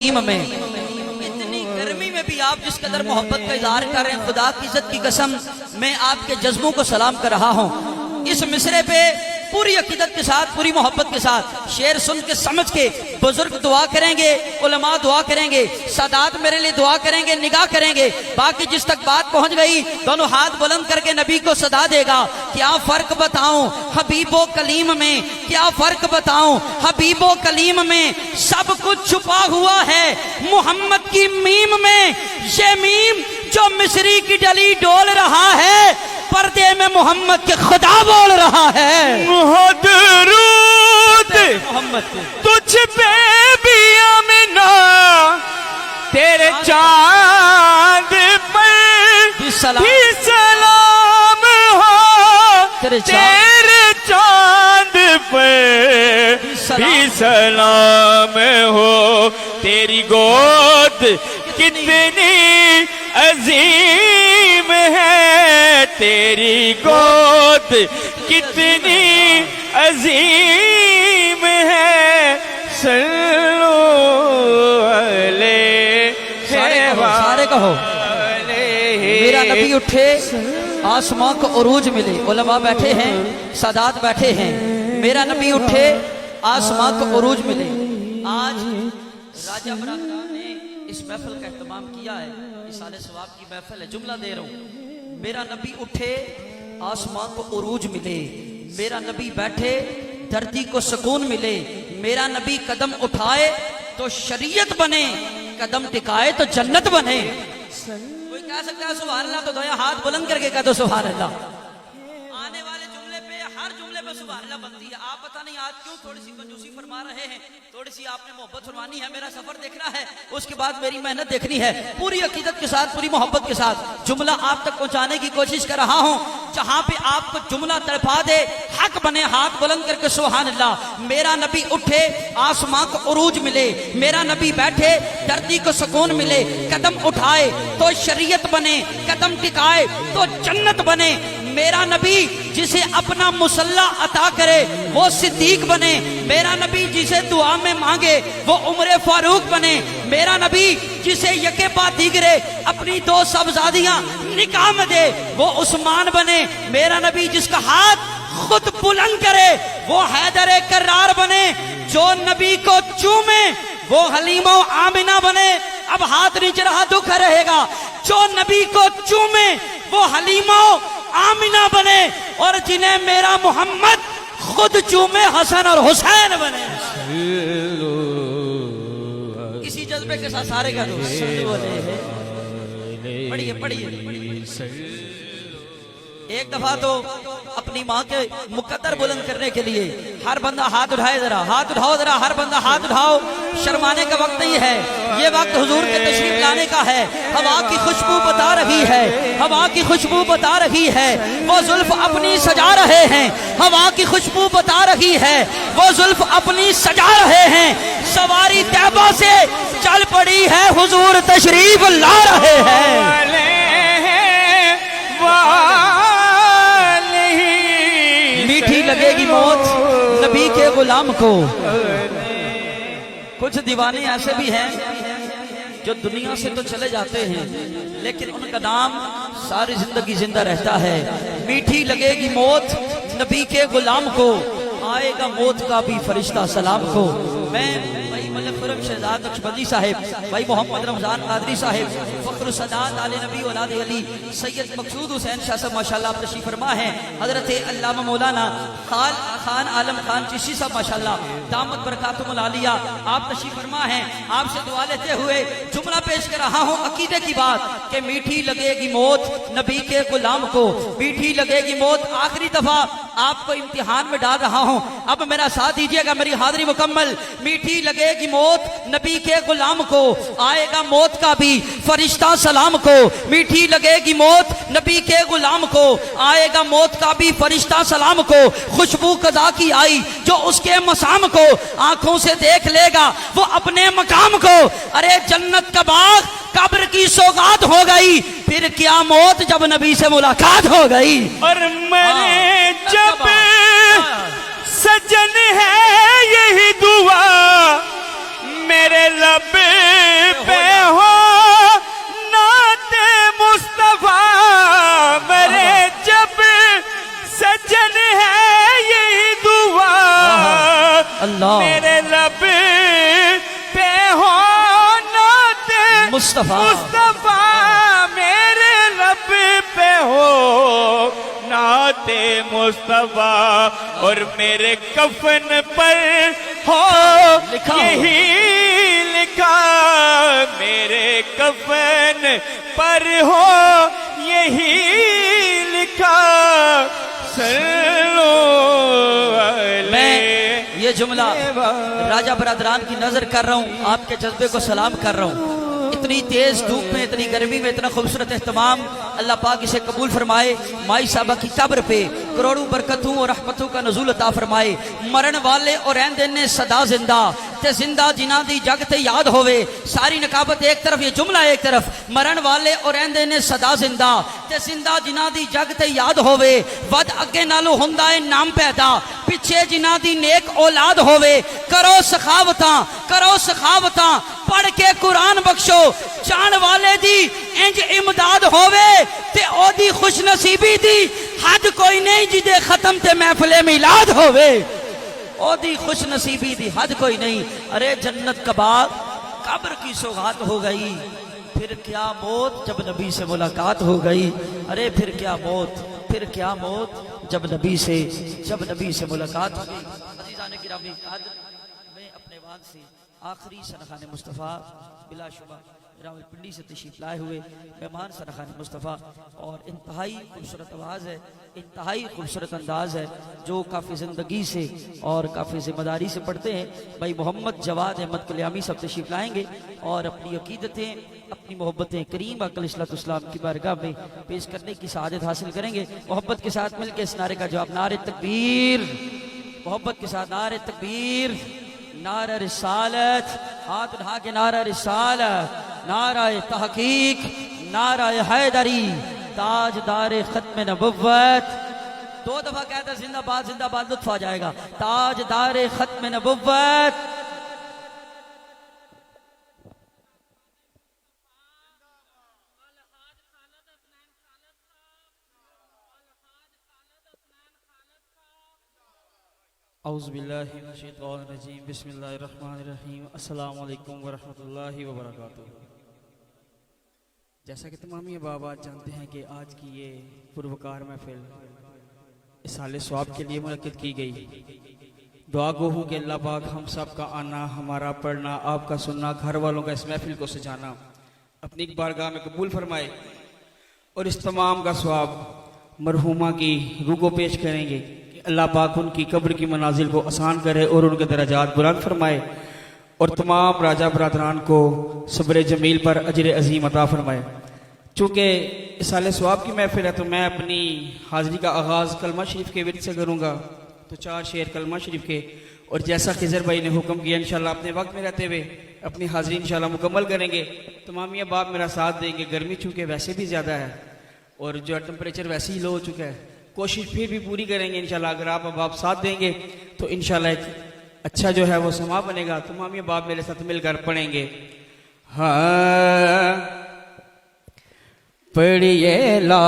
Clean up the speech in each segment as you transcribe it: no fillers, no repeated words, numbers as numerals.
में इतनी गर्मी में भी आप जिस कदर मोहब्बत का इजहार कर रहे हैं, खुदा की इज्जत की कसम मैं आपके जज्बों को सलाम कर रहा हूँ। इस मिसरे पे पूरी अकीदत के साथ, पूरी मोहब्बत के साथ शेर सुन के समझ के बुजुर्ग दुआ करेंगे, उलमा दुआ करेंगे, सादात मेरे लिए दुआ करेंगे, निगाह करेंगे। बाकी जिस तक बात पहुंच गई दोनों हाथ बुलंद करके नबी को सदा देगा। क्या फर्क बताऊं हबीबो कलीम में, क्या फर्क बताऊं हबीबो कलीम में, सब कुछ छुपा हुआ है मोहम्मद की मीम में। ये मीम जो मिस्री की डली डोल रहा है, पर्दे में मोहम्मद के खुदा बोल रहा है। दरूद मोहम्मद तुझ पे भी आमिना, तेरे चांद पर भी सलाम हो, तेरे चांद पर भी सलाम हो। तेरी गोद कितनी अजीम है, तेरी गोद कितनी अजीम है। सल्लो अलैहि, सारे कहो मेरा नबी उठे आसमां को उरूज मिले। उलमा बैठे हैं, सादात बैठे हैं। मेरा नबी उठे आसमां को उरूज मिले। आज राजा बरादरान ने इस महफिल का एहतमाम किया है, इसाले सवाब की महफिल है। जुमला दे रहा हूं, मेरा नबी उठे आसमां को उरूज मिले। मेरा नबी बैठे धरती को सुकून मिले। मेरा नबी कदम उठाए तो शरीयत बने, कदम टिकाए तो जन्नत बने। कोई कह सकता है सुभान अल्लाह, तो दो हाथ बुलंद करके कह दो सुभान अल्लाह। आने वाले जुमले पे, हर जुमले पे सुभान अल्लाह बनती है। आप पता नहीं आज क्यों थोड़ी सी कंजूसी फरमा रहे हैं, थोड़ी सी आपने मोहब्बत फरमानी है। मेरा सफर देखना है, उसके बाद मेरी मेहनत देखनी है। पूरी अकीदत के साथ, पूरी मोहब्बत के साथ जुमला आप तक पहुंचाने की कोशिश कर रहा हूं। जहां पे आपको जुमला तड़पा दे, हक बने, हाथ बुलंद करके सुभान अल्लाह। मेरा नबी उठे आसमां को उरूज मिले। मेरा नबी बैठे धरती को सुकून मिले। कदम उठाए तो शरीयत बने, कदम टिकाए तो जन्नत बने। मेरा नबी जिसे अपना मुसल्ला अता करे वो सिद्दीक बने। मेरा नबी जिसे दुआ में मांगे वो उम्र फारूक बने। मेरा नबी जिसे यके बाद दीगरे अपनी दो सबजादियां निकाह में दे वो उस्मान बने। मेरा नबी जिसका हाथ खुद बुलंद करे वो हैदर करार बने। जो नबी को चूमे वो हलीमा आमिना बने। अब हाथ नीचे रहा दुख रहेगा। जो नबी को चूमे वो हलीमा आमिना बने, और जिन्हें मेरा मोहम्मद खुद चूमे हसन और हुसैन बने। इसी जज्बे के साथ सारे का पढ़िए पढ़िए। एक दफा तो अपनी माँ के मुकद्दर बुलंद करने के लिए हर बंदा हाथ उठाए, जरा हाथ उठाओ, जरा हर बंदा हाथ उठाओ। शर्माने का वक्त नहीं है, ये वक्त हुजूर के तशरीफ लाने का है। हवा की खुशबू बता रही है, हवा की खुशबू बता रही है। वो जुल्फ अपनी सजा रहे हैं, हवा की खुशबू बता रही है। वो जुल्फ अपनी सजा रहे हैं। सवारी तैबा से चल पड़ी है, हुजूर तशरीफ ला रहे हैं। मीठी लगेगी मौत नबी के गुलाम को। कुछ दीवाने ऐसे भी हैं जो दुनिया से तो चले जाते हैं, लेकिन उनका नाम सारी जिंदगी जिंदा रहता है। मीठी लगेगी मौत नबी के गुलाम को, आएगा मौत का भी फरिश्ता सलाम को। मैं भाई मलक खुरम शहजाद नक्शबंदी साहिब, भाई मोहम्मद रमजान कादरी साहिब, फख्र सदात आले नबी औलाद अली सैयद मकसूद हुसैन शाह साहब माशाल्लाह आप तशरीफ फरमा हैं। हजरत अल्लामा मौलाना खान आलम खान चिश्ती साहब माशाल्लाह दामत बरकातुहुल आलिया आप तशरीफ फरमा हैं। आपसे दुआ लेते हुए जुमला पेश कर रहा हूँ अकीदे की बात कि मीठी लगेगी मौत नबी के गुलाम को, मीठी लगेगी मौत। आखिरी दफा आपको इम्तिहान में डाल रहा हूँ, अब मेरा साथ दीजिएगा, मेरी हाजिरी मुकम्मल। मीठी लगेगी मौत नबी के गुलाम को, आएगा मौत का भी फरिश्ता सलाम को। मीठी लगेगी मौत नबी के गुलाम को, आएगा मौत का भी फरिश्ता सलाम को। खुशबू कदा की आई जो उसके मसाम को, आंखों से देख लेगा वो अपने मकाम को। अरे जन्नत का बाग कब्र की सौगात हो गई, फिर क्या मौत जब नबी से मुलाकात हो गई। और मरे जब सजन है यही दुआ मेरे लब पे हो नाते मुस्तफा मेरे जब सजन है यही दुआ अल्लाह मेरे लब पे हो नाते मुस्तफा मुस्तफा मेरे लब पे हो नाते मुस्तफा और मेरे कफन पर हो लिखा हो। यही लिखा मेरे कफन पर हो यही लिखा सल्लो मैं अलैहि। ये जुमला राजा बरादरान की नजर कर रहा हूँ, आपके जज्बे को सलाम कर रहा हूँ। इतनी तेज धूप में, इतनी गर्मी में इतना खूबसूरत एहतमाम, अल्लाह पाक इसे कबूल फरमाए। माई साहबा की कब्र पे करोड़ों बरकतों और रहमतों का नजूल अता फरमाए। मरण वाले और रहंदे ने सदा जिंदा ते जिंदा जिन्हां दी जग ते याद होवे। सारी नकाबत एक तरफ, ये जुमला एक तरफ। मरण वाले और रहंदे ने सदा जिंदा ते जिंदा जिन्हां दी जग ते याद होवे। वद अगे नालों हुंदा है नाम पैदा पिछे जिन्हां दी नेक औलाद होवे। करो सखावतां पढ़ के कुरान बख्शो चाण वाले दी इंज इमदाद होवे ते ओदी खुश नसीबी दी हद कोई नहीं जिदे खत्म ते महफिले मिलाद होवे। ओदी खुश नसीबी दी हद कोई नहीं। अरे जन्नत का बाग कब्र की सौगात हो गई, फिर क्या मौत जब नबी से मुलाकात हो गई। अरे फिर क्या मौत जब नबी से मुलाकात हो गई। अज़ीज़ान गिरामी मैं अपने वाद से आखिरी सनखाने मुस्तफ़ा बिलाशुबा रावलपिंडी से तशरीफ लाए हुए मेहमान सनखाने मुस्तफ़ा, और इंतहाई खूबसूरत आवाज़ है, इंतहाई खूबसूरत अंदाज है, जो काफ़ी ज़िंदगी से और काफ़ी ज़िम्मेदारी से पढ़ते हैं। भाई मोहम्मद जवाद अहमद कल्यामी सब तशरीफ लाएंगे और अपनी अकीदतें, अपनी मोहब्बतें करीम अकल इस्लाम की बारगाह में पेश करने की सआदत हासिल करेंगे। मोहब्बत के साथ मिलकर इस नारे का जवाब, नारे तकबीर। मोहब्बत के साथ नारे तकबीर, नारा रिसालत, हाथ उठा के नारा रिसालत, नारा तहकीक, नारा हैदरी, ताजदार खत्म नबुव्वत। दो दफा कहता जिंदाबाद जिंदाबाद, लुत्फ आ जाएगा। ताजदार खत्म नबुव्वत। औज़ुबिल्लाहिमिनश्शैतानिर्रजीम बिस्मिल्लाहिर्रहमानिर्रहीम अस्सलामु अलैकुम वरहमतुल्लाहि वबरकातुहू। जैसा कि तमामी अहबाब आज जानते हैं कि आज की ये पुरवकार महफिल इसाले सवाब के लिए मुनक्किद की गई। दुआ गो हूँ कि अल्लाह पाक हम सब का आना, हमारा पढ़ना, आपका सुनना, घर वालों का इस महफिल को सजाना अपनी बारगाह में कबूल फरमाए और इस तमाम का सवाब मरहूमा की रूह को पेश करेंगे। अल्लाह पाक उनकी कब्र की मनाजिल को आसान करे और उनके दराजात बुलंद फरमाए और तमाम राजा बरादरान को सब्र जमील पर अजर अजीम अता फरमाए। चूँकि इसाले सवाब की महफिल है तो मैं अपनी हाज़िरी का आगाज़ कलमा शरीफ के विर्द से करूँगा। तो 4 शेर कलमा शरीफ के, और जैसा खिज़र भाई ने हुक्म किया इंशाल्लाह अपने वक्त में रहते हुए अपनी हाज़िरी इंशाल्लाह मुकम्मल करेंगे। तमामी अहबाब मेरा साथ देंगे। गर्मी चूँकि वैसे भी ज़्यादा है और जो टेम्परेचर वैसे ही लो हो चुका है, कोशिश फिर भी पूरी करेंगे इंशाल्लाह। अगर आप अहबाब साथ देंगे तो इंशाल्लाह एक अच्छा जो है वो समा बनेगा। तमामी अहबाब मेरे साथ मिलकर पढ़ेंगे। हाँ पढ़िए ला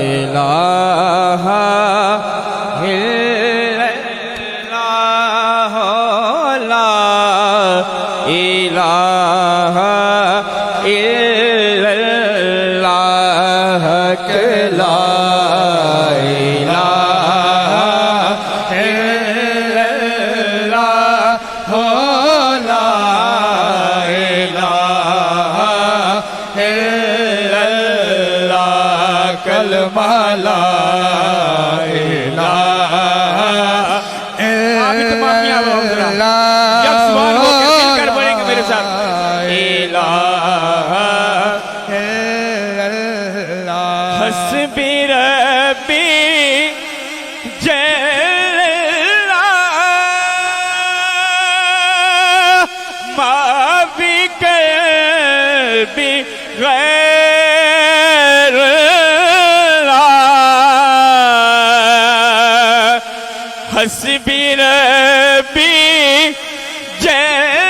इलाहा इल्लल्लाह ला इलाहा इल्लल्लाह ला हस्बी रब्बी जय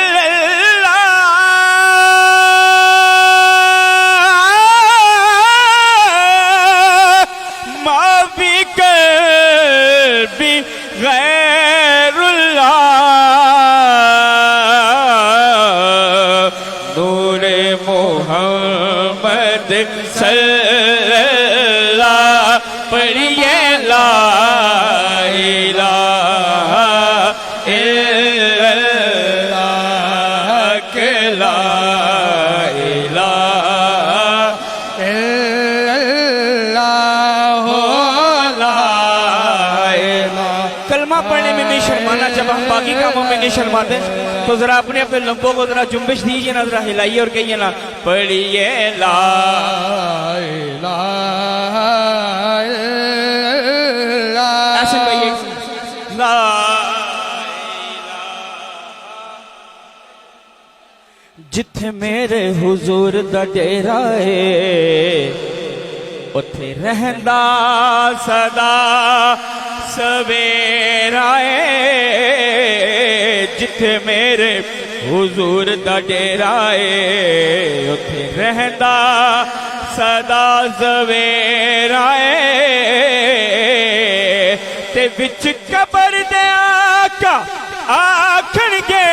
सल्लल्लाह पढ़िए ला इलाहा इल्लल्लाह के ला इलाहा इल्लल्लाह ला इलाहा। कलमा पढ़ने में नहीं शर्माना, जब हम बाकी कामों में नहीं शर्माते तो जरा अपने अपने लंबों को जरा जुम्बिश दीजिए ना, जरा हिलाइए और कहिए ना पढ़िए ला इलाहा इल्लल्लाह, ऐसे कहिए ला इलाहा। जिथे मेरे हुजूर दा डेरा है उथे रहंदा सदा सवेरा है। जिथे मेरे हुजूर दा डेरा है उथे रहंदा सदा सवेरा है। ते विच कबर दे आका आखणगे,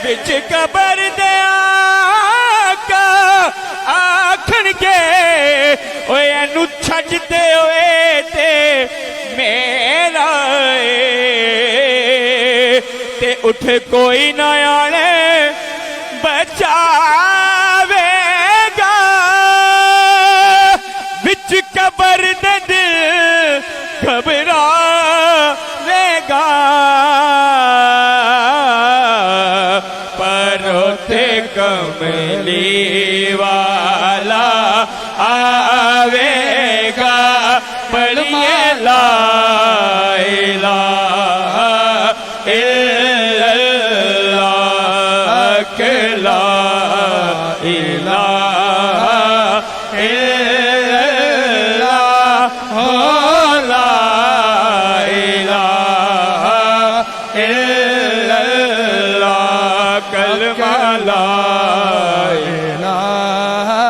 विच कबर दे आका आखणगे ओए एनू छड्डदे ओए ते मेरा ते उठ कोई ना आने बचावेगा। विच कबर दे दिल घबरावेगा, पर उते कमली वाला आवेगा। पढ़िए ला इलाहा इल्लल्लाह के ला इलाहा इल्लल्लाह हो ला इलाहा इल्लल्लाह कलमा ला इलाहा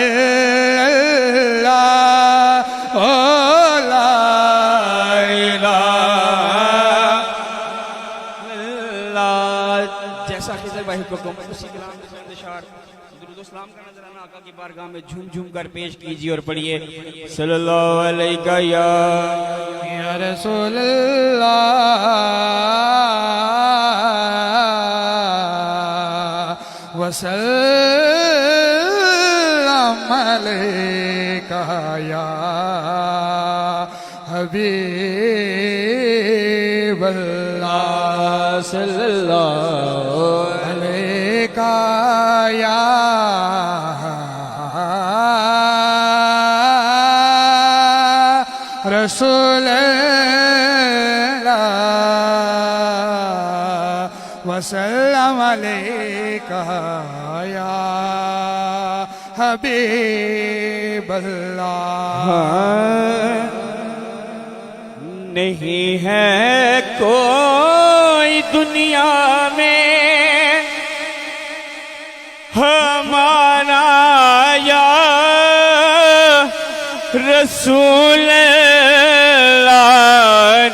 इल्लल्लाह हो ला इलाहा। जैसा खिजर भाई को कम उसी कलाम के इंतशार दुरूद व सलाम का नजराना आका की बारगाह में झूम झूम कर पेश कीजिए और पढ़िए सल्लल्लाहु अलैहि या रसूल अल्लाह वसल्लम अलैका या हबीब अल्लाह सल्लल्लाहु अलैका या रसूल अल्लाह वसल्लम अलैका या हबीब अल्लाह। नहीं है कोई दुनिया में हमारा या रसूल अल्लाह,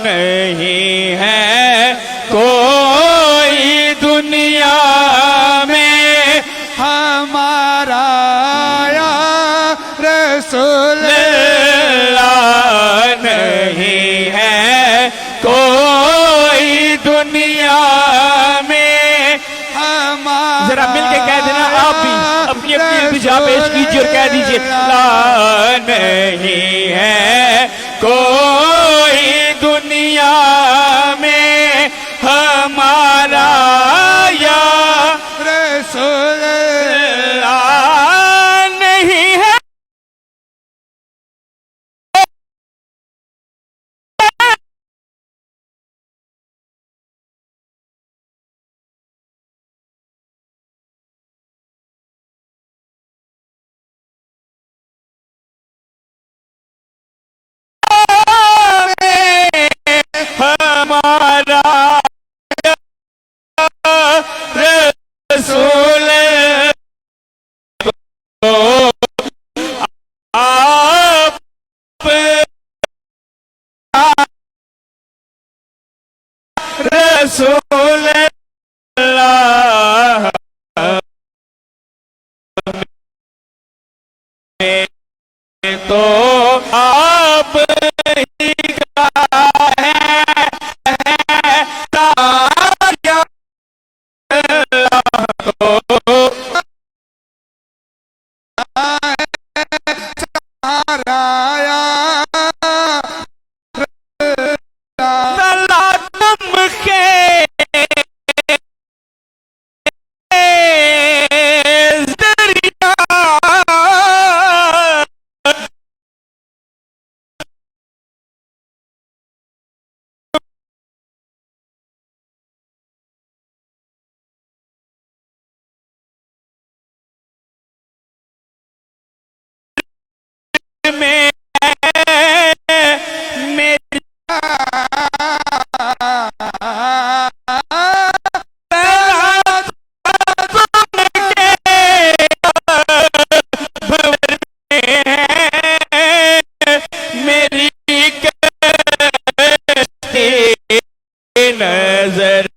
नहीं है कोई दुनिया में हमारा या रसूल अल्लाह, नहीं है कोई दुनिया में हमारा। जरा मिलके कह देना आप भी अपनी अपनी इल्तिजा पेश कीजिए और कह दीजिए ला नहीं है कोई दुनिया में हमारा या रसूल अल्लाह, नहीं है में तो आप ही का है ताया को में मेरी मेरी नजर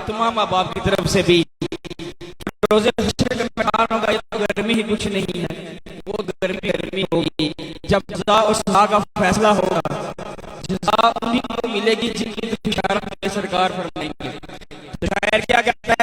तमाम माँ बाप की तरफ से भी रोजे हश्र का मैदान होगा। ये तो गर्मी ही कुछ नहीं है, वो गर्मी होगी जब जज़ा और सज़ा का फैसला होगा। जज़ा उन्हीं को मिलेगी जिनकी इशारा सरकार फरमाएंगे। तो शायर क्या कहता है,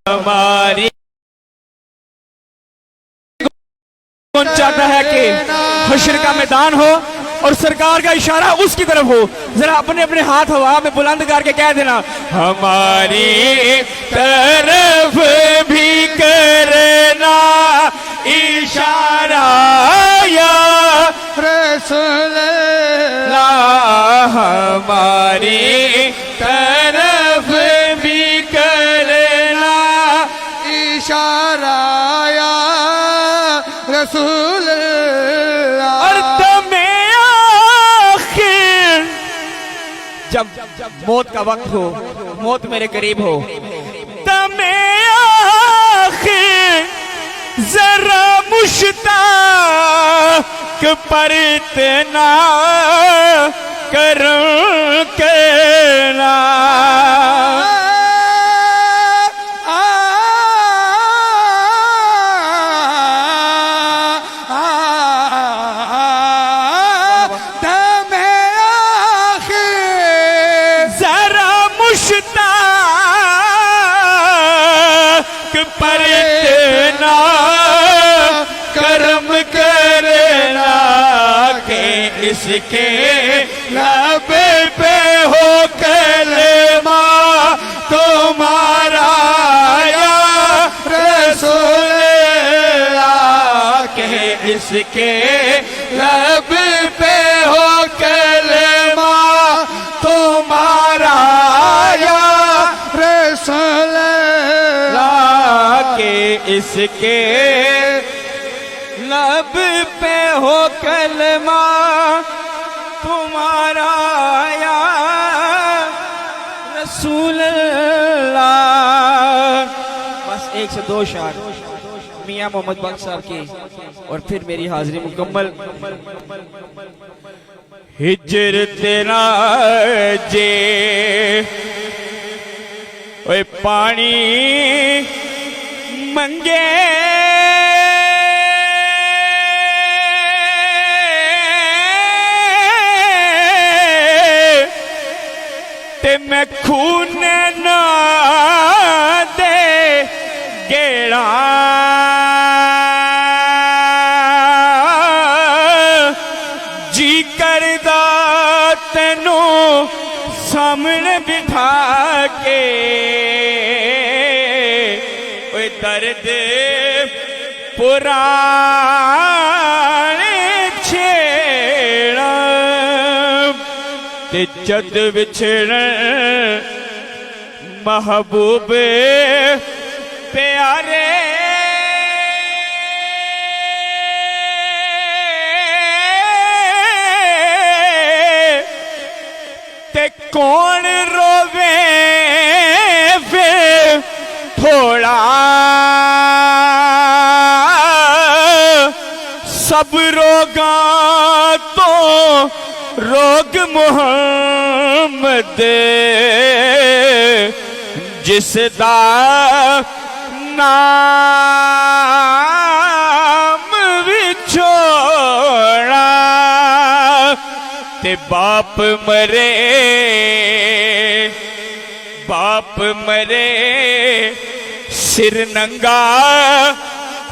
हमारी कौन चाहता है कि हश्र का मैदान हो और सरकार का इशारा उसकी तरफ हो। जरा अपने अपने हाथ हवा में बुलंद करके कह देना, हमारी तरफ भी करना इशारा या रसूल अल्लाह, हमारी तरफ भी करना इशारा या रसूल जब मौत का वक्त हो, मौत मेरे करीब हो, तमे आखिर जरा मुश्ताक पर इतना करम करना। पर इतना करम करना के इसके लब पे हो कलमा तुम्हारा या रसूल अल्लाह, के इसके लब पे हो कलमा तुम्हारा या रसूल के इसके लब पे हो कलमा तुम्हारा या रसूल अल्लाह। बस एक से दो शार मियां मोहम्मद बख्श साहब की और फिर मेरी हाजिरी मुकम्मल। हिजर तेरा जे ओए पानी मंगे ते मैं खून ना दे गेड़ा जी करदा तेनू सामने बिठा के ओए दर्द पुराने छेड़ा ते जद विछड़ महबूब प्यारे ते कौन रोवे फिर थोड़ा सब रोगा तो रोग मोहम्मद जिसदा नाम विछोड़ा ते बाप मरे सिर नंगा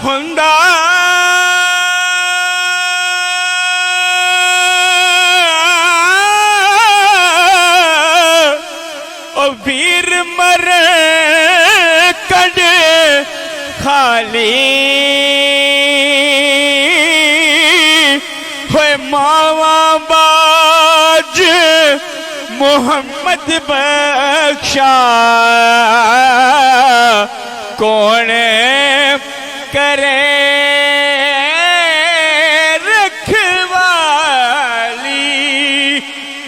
हुंदा ओ वीर मरे कड खाली होए मावा बाज मोहम्मद बख्शा कौन करे रखवाली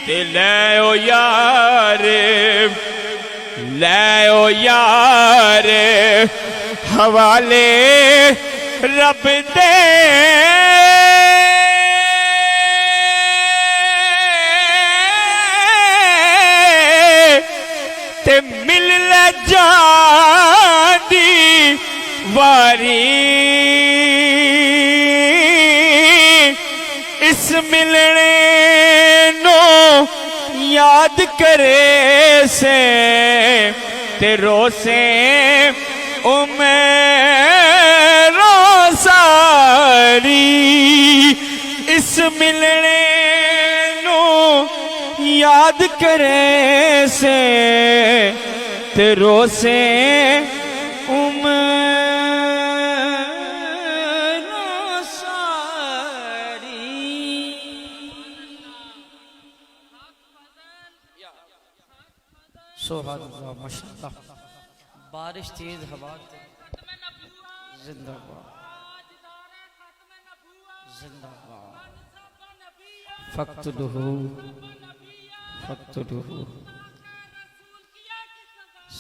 ते ले ओ यार हवाले रब दे ते मिल ले जादी वारी इस मिलने नो याद करे से तेरो से उमेरो सारी इस मिलने नो याद करे से तेरो से उमेरो सारी। सुभान माशाअल्लाह बारिश तेज हवा जिंदाबाद जिंदाबाद फक्तुलहू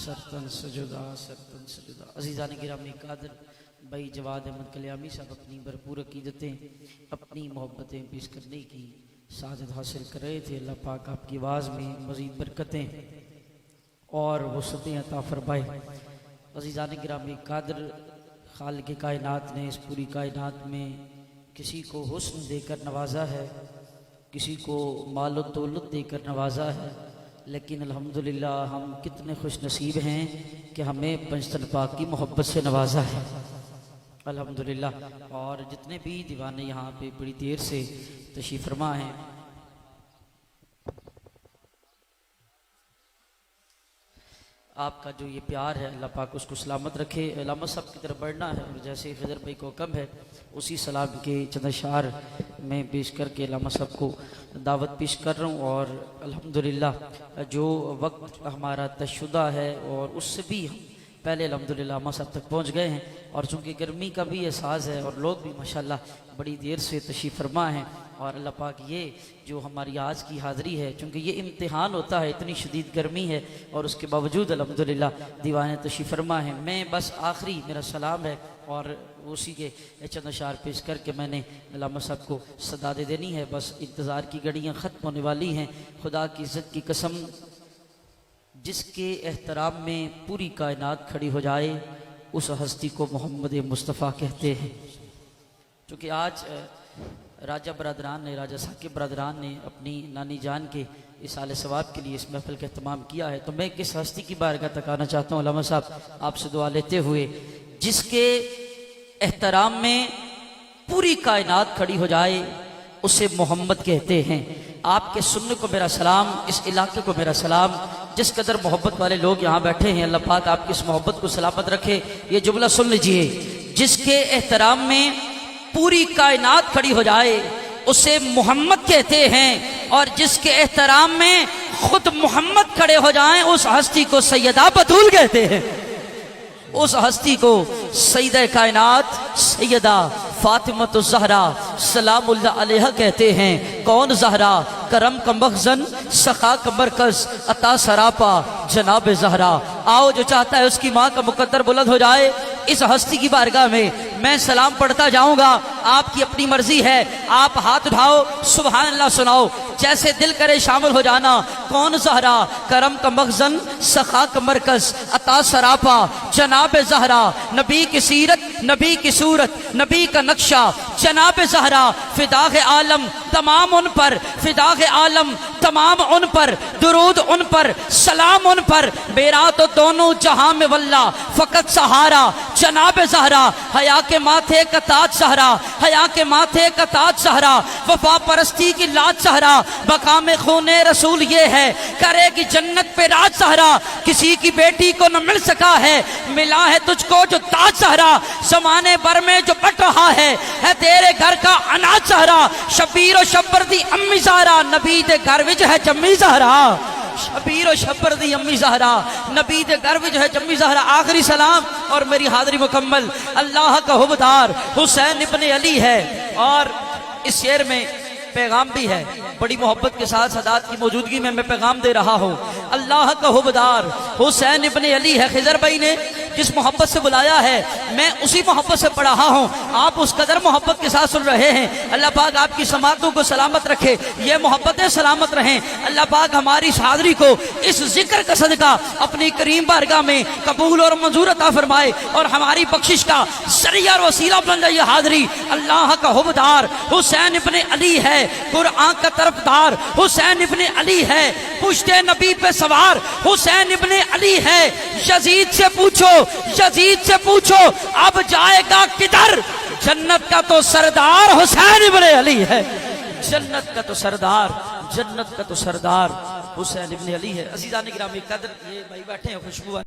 सरतन सजुदा अज़ीज़ान गिरामी कादर भाई जवाद अहमद कल्यामी साहब अपनी भरपूर अकीदतें अपनी मोहब्बतें पेश करने की साजत हासिल कर रहे थे। अल्लाह पाक आपकी आवाज़ में मज़ीद बरकतें और वसअतें अता फरमाए। अज़ीज़ान गिरामी कादर खालिक़ कायनात ने इस पूरी कायनात में किसी को हुस्न देकर नवाजा है, किसी को माल और दौलत देकर नवाजा है, लेकिन अल्हम्दुलिल्लाह हम कितने खुश नसीब हैं कि हमें पंजतन पाक की मोहब्बत से नवाजा है अल्हम्दुलिल्लाह। और जितने भी दीवाने यहाँ पे बड़ी देर से तशरीफ़ फरमा हैं, आपका जो ये प्यार है अल्लाह पाक उसको सलामत रखे। अल्लामा साहब की तरफ बढ़ना है और जैसे खिदर भाई को हुक्म है उसी सलाम के चंद अशार में पेश करके अल्लामा साहब को दावत पेश कर रहा हूँ। और अल्हम्दुलिल्लाह जो वक्त हमारा तयशुदा है और उससे भी हम पहले अल्हम्दुलिल्लाह अम्मा साहब तक पहुँच गए हैं। और चूँकि गर्मी का भी एहसास है और लोग भी माशाल्लाह बड़ी देर से तशरीफ़ फरमा हैं। और अल्लाह पाक ये जो हमारी आज की हाज़िरी है, चूँकि ये इम्तिहान होता है, इतनी शदीद गर्मी है और उसके बावजूद अल्हम्दुलिल्लाह दीवाने तशरीफ़ फरमा है। मैं बस आखिरी मेरा सलाम है और उसी के चंद अशार पेश करके मैंने अल्लामा साहब को सदा दे देनी है। बस इंतज़ार की घड़ियाँ ख़त्म होने वाली हैं। खुदा की इज़्ज़त की कसम, जिसके एहतराम में पूरी कायनात खड़ी हो जाए, उस हस्ती को मोहम्मद मुस्तफ़ा कहते हैं। क्योंकि आज राजा बरदरान ने, राजा साकिब बरदरान ने अपनी नानी जान के इसाले सवाब के लिए इस महफिल का एहतमाम किया है। तो मैं किस हस्ती की बारगाह तक आना चाहता हूँ उलमा साहब, आपसे दुआ लेते हुए, जिसके एहतराम में पूरी कायनात खड़ी हो जाए, उसे मोहम्मद कहते हैं। आपके सुनने को मेरा सलाम, इस इलाके को मेरा सलाम। जिस कदर मोहब्बत वाले लोग यहाँ बैठे हैं, अल्लाह पाक आपकी इस मोहब्बत को सलामत रखे। ये जुमला सुन लीजिए, जिसके एहतराम में पूरी कायनात खड़ी हो जाए, उसे मोहम्मद कहते हैं। और जिसके एहतराम में खुद मोहम्मद खड़े हो जाएं, उस हस्ती को सैयदा बतूल कहते हैं। उस हस्ती को सैयदा कायनात सैयदा फातिमा ज़हरा सलामुल्लाह अलैहा कहते हैं। कौन ज़हरा? करम का मखज़न, सखा का मरकज़, अता सरापा जनाब ज़हरा। आओ जो चाहता है उसकी माँ का मुकद्दर बुलंद हो जाए। इस हस्ती की बारगाह में मैं सलाम पढ़ता जाऊंगा, आपकी अपनी मर्जी है। आप हाथ उठाओ, सुभान अल्लाह सुनाओ, जैसे दिल करे शामिल हो जाना। कौन ज़हरा? करम का मखज़न, सखा का मरकज़, अता सरापा जनाब ज़हरा। नबी की सीरत, नबी की सूरत, नबी का नक्शा, जनाब ज़हरा। फिदाग़ आलम तमाम उन पर, फिदाग़ आलम तमाम उन पर, दुरूद उन पर, सलाम उन पर। मेरा तो दोनों जहां में वल्ला फ़कत सहारा जनाब ज़हरा। हया के माथे का ताज ज़हरा, हया के माथे का ताज ज़हरा। वफा परस्ती की लाज ज़हरा, मकाम खूने रसूल ये है, करेगी जन्नत पे राज ज़हरा। किसी की बेटी को न मिल सका है, मिला है तुझको जो ताज ज़हरा। ज़माने भर में जो बट रहा है तेरे घर का अनाज ज़हरा। शबीर और शब्बर दी अम्मी ज़हरा, नबी दे घर विच है जम्मी ज़हरा। शबीर और शब्बर दी अम्मी ज़हरा, नबी दे घर विच है जम्मी ज़हरा। आखिरी सलाम और मेरी हाज़री मुकम्मल। अल्लाह का हुब्बदार हुसैन इब्ने अली है। और इस शेर में पैगाम भी है, बड़ी मोहब्बत के साथ सदात की मौजूदगी में मैं पैगाम दे रहा हूँ। अल्लाह का हुब्बदार हुसैन इब्ने अली है। खिज़र भाई ने जिस मोहब्बत से बुलाया है, मैं उसी मोहब्बत से पढ़ा हूँ। आप उस कदर मोहब्बत के साथ सुन रहे हैं। अल्लाह पाक आपकी समातों को सलामत रखे, ये मोहब्बतें सलामत रहें। अल्लाह पाक हमारी हाज़री को इस जिक्र का सदका अपनी करीम बारगाह में कबूल और मंजूर अता फरमाए, और हमारी बख्शिश का ज़रिया और वसीला बन जाए ये हाज़री। अल्लाह का हुब्बदार हुसैन इब्ने अली है, कुरआन का तरफदार हुसैन इब्ने अली है, पुश्ते नबी पे सवार हुसैन इब्ने अली है। यजीद से पूछो, यजीद से पूछो अब जाएगा किधर? जन्नत का तो सरदार हुसैन इब्ने अली है। जन्नत का तो सरदार, जन्नत का तो सरदार हुसैन इब्ने अली है। अज़ीज़ान गिरामी कदर, ये भाई बैठे हैं खुशबू